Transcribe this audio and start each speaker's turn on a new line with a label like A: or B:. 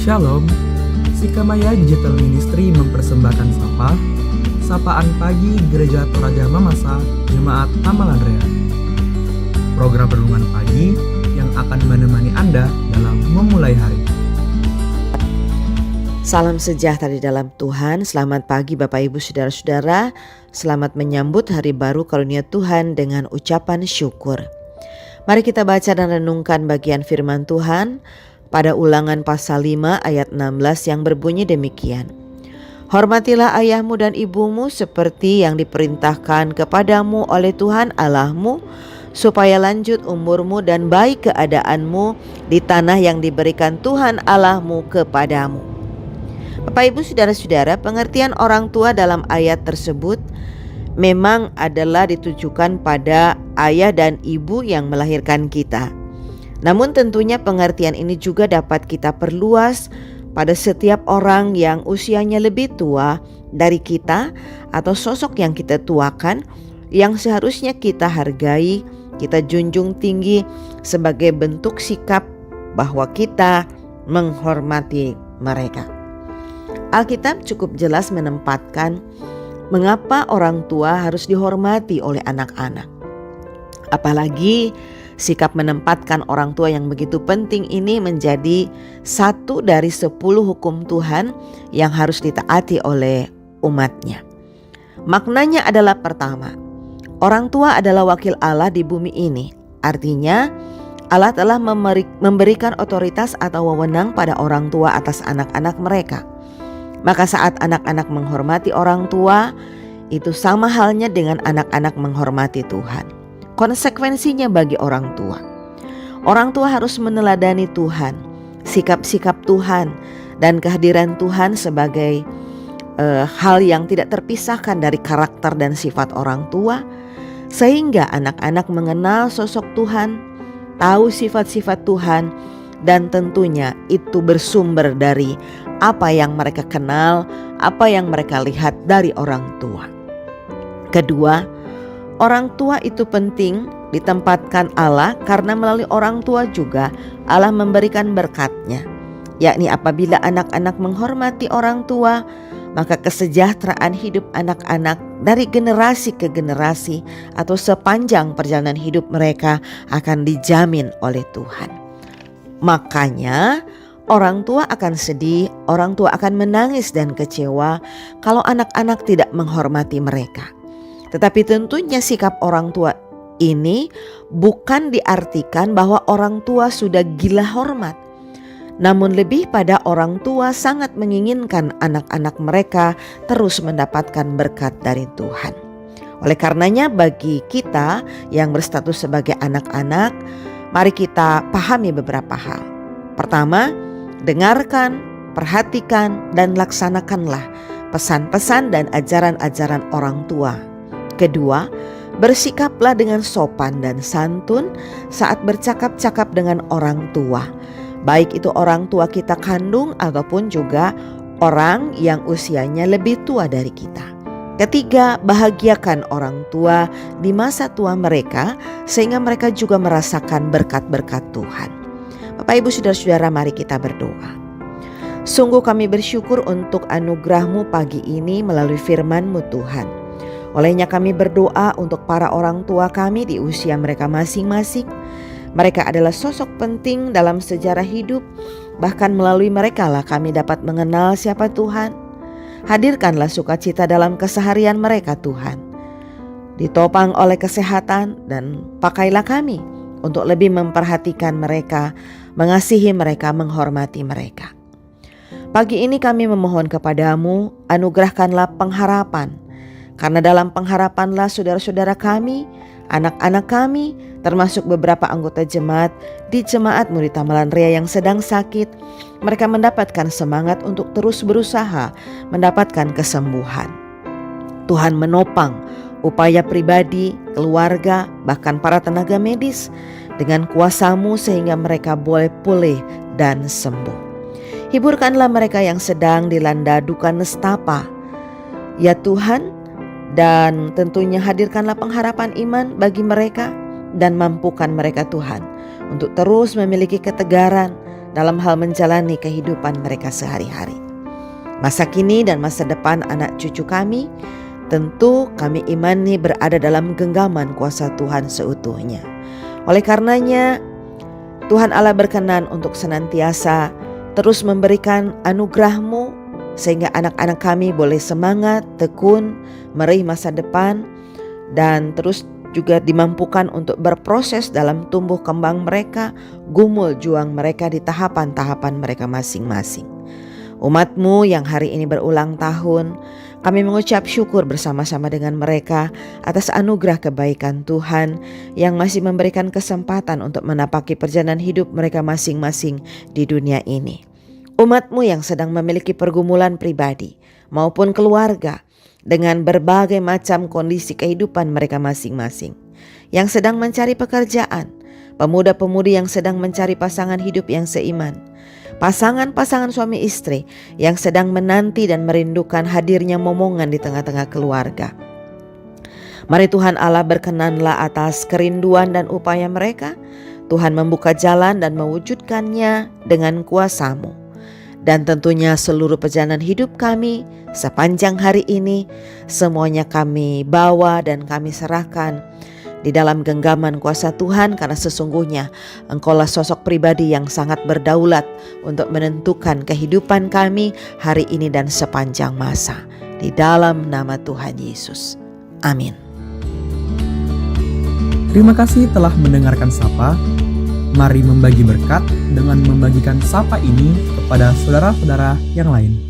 A: Shalom, Sikamaya Digital Ministry mempersembahkan Sapaan Pagi Gereja Toraja Mamasa Jemaat Tamalan Rea. Program renungan pagi yang akan menemani Anda dalam memulai hari.
B: Salam sejahtera di dalam Tuhan. Selamat pagi Bapak Ibu Saudara-saudara. Selamat menyambut hari baru karunia Tuhan dengan ucapan syukur. Mari kita baca dan renungkan bagian firman Tuhan pada Ulangan pasal 5 ayat 16 yang berbunyi demikian. Hormatilah ayahmu dan ibumu seperti yang diperintahkan kepadamu oleh Tuhan Allahmu, supaya lanjut umurmu dan baik keadaanmu di tanah yang diberikan Tuhan Allahmu kepadamu. Bapak Ibu Saudara-saudara, pengertian orang tua dalam ayat tersebut memang adalah ditujukan pada ayah dan ibu yang melahirkan kita. Namun tentunya pengertian ini juga dapat kita perluas pada setiap orang yang usianya lebih tua dari kita atau sosok yang kita tuakan, yang seharusnya kita hargai, kita junjung tinggi sebagai bentuk sikap bahwa kita menghormati mereka. Alkitab cukup jelas menempatkan mengapa orang tua harus dihormati oleh anak-anak. Apalagi sikap menempatkan orang tua yang begitu penting ini menjadi satu dari 10 hukum Tuhan yang harus ditaati oleh umatnya. Maknanya adalah pertama, orang tua adalah wakil Allah di bumi ini. Artinya Allah telah memberikan otoritas atau wewenang pada orang tua atas anak-anak mereka. Maka saat anak-anak menghormati orang tua, itu sama halnya dengan anak-anak menghormati Tuhan. Konsekuensinya bagi orang tua harus meneladani Tuhan, sikap-sikap Tuhan dan kehadiran Tuhan sebagai hal yang tidak terpisahkan dari karakter dan sifat orang tua, sehingga anak-anak mengenal sosok Tuhan, tahu sifat-sifat Tuhan, dan tentunya itu bersumber dari apa yang mereka kenal, apa yang mereka lihat dari orang tua. Kedua, orang tua itu penting ditempatkan Allah karena melalui orang tua juga Allah memberikan berkat-Nya. Yakni apabila anak-anak menghormati orang tua, maka kesejahteraan hidup anak-anak dari generasi ke generasi atau sepanjang perjalanan hidup mereka akan dijamin oleh Tuhan. Makanya orang tua akan sedih, orang tua akan menangis dan kecewa kalau anak-anak tidak menghormati mereka. Tetapi tentunya sikap orang tua ini bukan diartikan bahwa orang tua sudah gila hormat. Namun lebih pada orang tua sangat menginginkan anak-anak mereka terus mendapatkan berkat dari Tuhan. Oleh karenanya bagi kita yang berstatus sebagai anak-anak, mari kita pahami beberapa hal. Pertama, dengarkan, perhatikan, dan laksanakanlah pesan-pesan dan ajaran-ajaran orang tua. Kedua, bersikaplah dengan sopan dan santun saat bercakap-cakap dengan orang tua, baik itu orang tua kita kandung ataupun juga orang yang usianya lebih tua dari kita. Ketiga, bahagiakan orang tua di masa tua mereka sehingga mereka juga merasakan berkat-berkat Tuhan. Bapak Ibu Saudara-saudara, mari kita berdoa. Sungguh kami bersyukur untuk anugerah-Mu pagi ini melalui firman-Mu Tuhan. Olehnya kami berdoa untuk para orang tua kami di usia mereka masing-masing. Mereka adalah sosok penting dalam sejarah hidup. Bahkan melalui mereka lah kami dapat mengenal siapa Tuhan. Hadirkanlah sukacita dalam keseharian mereka Tuhan. Ditopang oleh kesehatan dan pakailah kami untuk lebih memperhatikan mereka, mengasihi mereka, menghormati mereka. Pagi ini kami memohon kepadamu, anugerahkanlah pengharapan. Karena dalam pengharapanlah saudara-saudara kami, anak-anak kami, termasuk beberapa anggota jemaat di Jemaat Murid Tamalan Rea yang sedang sakit, mereka mendapatkan semangat untuk terus berusaha mendapatkan kesembuhan. Tuhan menopang upaya pribadi, keluarga, bahkan para tenaga medis dengan kuasa-Mu sehingga mereka boleh pulih dan sembuh. Hiburkanlah mereka yang sedang dilanda duka nestapa, ya Tuhan, dan tentunya hadirkanlah pengharapan iman bagi mereka dan mampukan mereka Tuhan untuk terus memiliki ketegaran, dalam hal menjalani kehidupan mereka sehari-hari. Masa kini dan masa depan anak cucu kami, tentu kami imani berada dalam genggaman kuasa Tuhan seutuhnya. Oleh karenanya, Tuhan Allah berkenan untuk senantiasa terus memberikan anugerah-Mu, sehingga anak-anak kami boleh semangat, tekun, meraih masa depan, dan terus juga dimampukan untuk berproses dalam tumbuh kembang mereka, gumul juang mereka di tahapan-tahapan mereka masing-masing. Umat-Mu yang hari ini berulang tahun, kami mengucap syukur bersama-sama dengan mereka atas anugerah kebaikan Tuhan yang masih memberikan kesempatan untuk menapaki perjalanan hidup mereka masing-masing di dunia ini. Umat-Mu yang sedang memiliki pergumulan pribadi maupun keluarga dengan berbagai macam kondisi kehidupan mereka masing-masing, yang sedang mencari pekerjaan, pemuda-pemudi yang sedang mencari pasangan hidup yang seiman, pasangan-pasangan suami istri yang sedang menanti dan merindukan hadirnya momongan di tengah-tengah keluarga. Mari Tuhan Allah berkenanlah atas kerinduan dan upaya mereka. Tuhan membuka jalan dan mewujudkannya dengan kuasa-Mu. Dan tentunya seluruh perjalanan hidup kami sepanjang hari ini, semuanya kami bawa dan kami serahkan di dalam genggaman kuasa Tuhan, karena sesungguhnya Engkaulah sosok pribadi yang sangat berdaulat untuk menentukan kehidupan kami hari ini dan sepanjang masa. Di dalam nama Tuhan Yesus. Amin.
A: Terima kasih telah mendengarkan Sapa. Mari membagi berkat dengan membagikan Sapa ini kepada saudara-saudara yang lain.